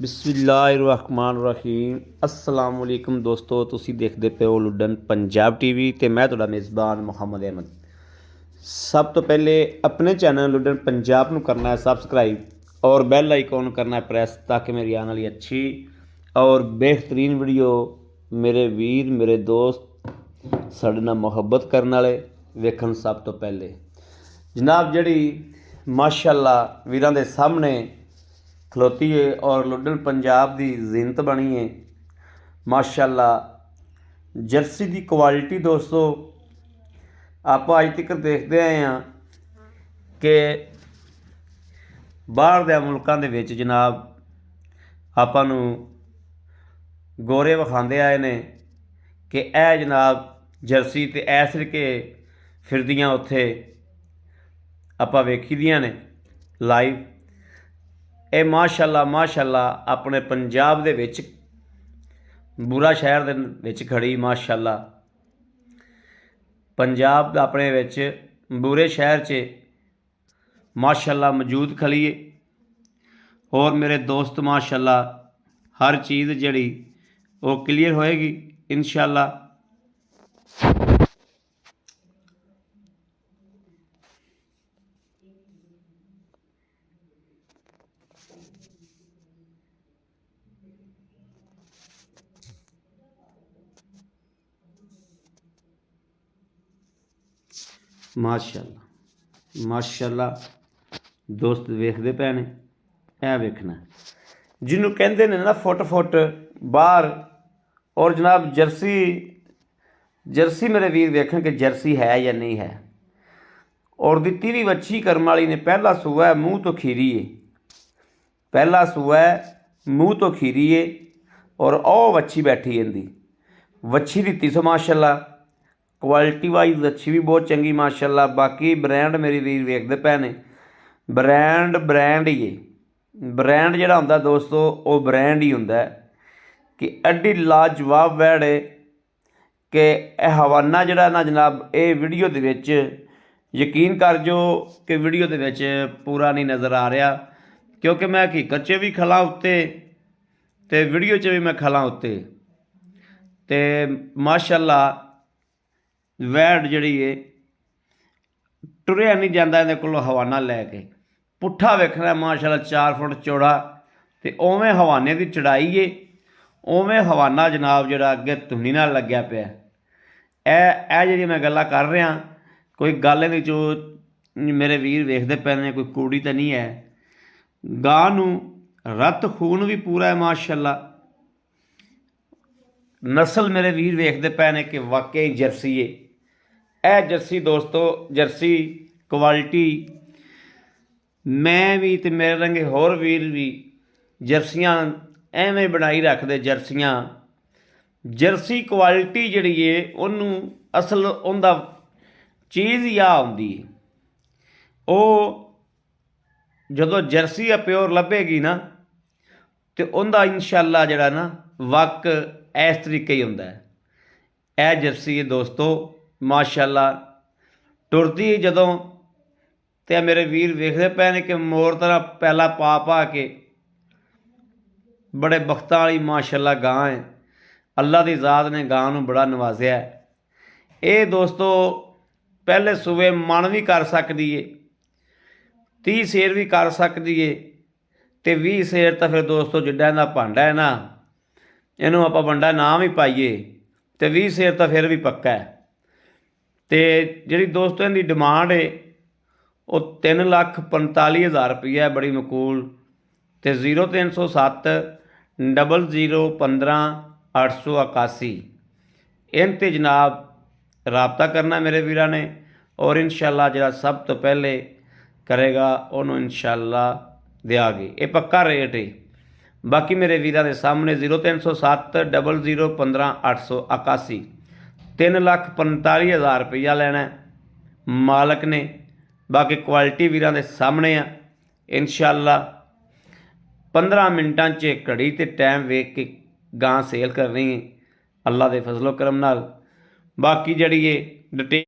बिस्मिल्लाहिर्रहमानिर्रहीम अस्सलाम वालेकुम दोस्तों, तुसी देखते पे हो लुडन पंजाब टीवी ते मैं तुहाडा मेज़बान मुहम्मद अहमद। सब तो पहले अपने चैनल लुडन पंजाब नूं करना है सबसक्राइब और बैल आइकॉन करना है प्रेस ताकि मेरी आने वाली अच्छी और बेहतरीन वीडियो मेरे वीर मेरे दोस्त साडे नाल मुहब्बत करने वाले वेखण सब तो पहले। जनाब जिहड़ी माशाअल्लाह वीरां दे सामने खलोती है और लुडन पंजाब की जीनत बनी है माशाअल्लाह। जर्सी की क्वालिटी दोस्तों आप अज तक देखते आए हैं कि बाहर दे मुल्कों के विच जनाब आपां नूं गोरे विखांदे आए ने कि ए जनाब जर्सी ते ऐस के फिरदियां उत्थे आपां वेखी दियां ने लाइव। ये माशाअल्लाह माशाअल्लाह अपने पंजाब दे विच बुरा शहर दे विच खड़ी माशाअल्लाह। पंजाब अपने विच बुरे शहर च माशाअल्लाह मौजूद खड़ी है और मेरे दोस्त माशाअल्लाह हर चीज़ जड़ी वो क्लीयर होएगी इंशाअल्लाह। माशाअल्लाह माशाअल्लाह दोस्त वेखते पे ने ऐ वेखना जिन्हों कहते हैं ना फुट फुट बाहर। और जनाब जर्सी जर्सी मेरे वीर वेखन कि जर्सी है या नहीं है। और दिती भी वच्छी करम वाली ने पहला सूआ है मूँह तो खीरी है, पहला सूआ है मूँह तो खीरी है और ओ वच्छी बैठी इनकी वच्छी दिती सो माशाअल्लाह। क्वालिटी वाइज अच्छी भी बहुत चंगी माशाअल्लाह। बाकी ब्रांड मेरी वीर वेखते पे ने ब्रांड ही है। ब्रांड जिहड़ा हुंदा दोस्तों वो ब्रांड ही हुंदा है कि एड्डी लाजवाब वैड़ है कि हवाना जिहड़ा ना जनाब ये वीडियो दे विच यकीन कर जो कि वीडियो दे विच पूरा नहीं नज़र आ रहा क्योंकि मैं हकीकत च भी खला उत्ते ते वीडियो च भी मैं खला उत्ते ते माशाअल्लाह वैड़ जिहड़ी है टुरिया नहीं जाता इहदे कोलों हवाना लैके पुट्ठा वेखना माशाअल्लाह 4 फुट चौड़ा ते उवें हवाने की चढ़ाई है उवें हवाना जनाब जिहड़ा अगे धुनी नाल लग्या पिया। ए जिहड़ी मैं गल्लां कर रहा कोई गल नहीं जो मेरे वीर वेखते पे ने कोई कूड़ी तो नहीं है। गां नूं रत खून भी पूरा है माशाअल्लाह। नस्ल मेरे वीर वेखते पे ने कि वाकई जर्सी है। ए जर्सी दोस्तों जर्सी क्वालिटी मैं भी तो मेरे रंगे होर वीर भी जर्सियां एवें बनाई रखते। जर्सियां जर्सी क्वालिटी जिहड़ी है उन्होंने असल उनका चीज़ ही आ आउंदी है। वो जदों जर्सी आ प्योर लभेगी ना तो उनका इंशाअल्लाह जिहड़ा ना वक इस तरीके ही हुंदा है। ए जर्सी है दोस्तों माशाअल्लाह टुरदी जदों तो मेरे वीर वेखते पे ने कि मोर तरह पहला पा के बड़े बख्तां वाली माशाअल्लाह गां है। अल्लाह की ज़ात ने गां नूं बड़ा नवाजिया है। ये दोस्तों पहले सूबे मन भी कर सकती है 30 सेर भी कर सकती है तो 20 सेर तो फिर दोस्तों जिड्डा इहदा भांडा है ना इनू आपां वंडा ना भी पाइए तो 20 सेर तो फिर भी पक्का है। तो जी दोस्तों इनकी डिमांड है वो 3,45,000 रुपया बड़ी मकूल तो 0307 00 15 881 इन ते जनाब रबता करना मेरे वीरां ने। और इंशाअल्लाह जिहड़ा सब तो पहले करेगा उन्होंने इंशाअल्लाह देंगे ये पक्का रेट है। बाकी मेरे वीरां दे सामने 0307 00 15 881 3,45,000 रुपया लेना मालक ने। बाकी क्वालिटी वीरां दे सामने आ इंशाअल्लाह 15 मिनटां च घड़ी ते टाइम वेख के गां सेल करनी है अल्लाह के फजलो करम नाल। बाकी जड़ी है डिटेल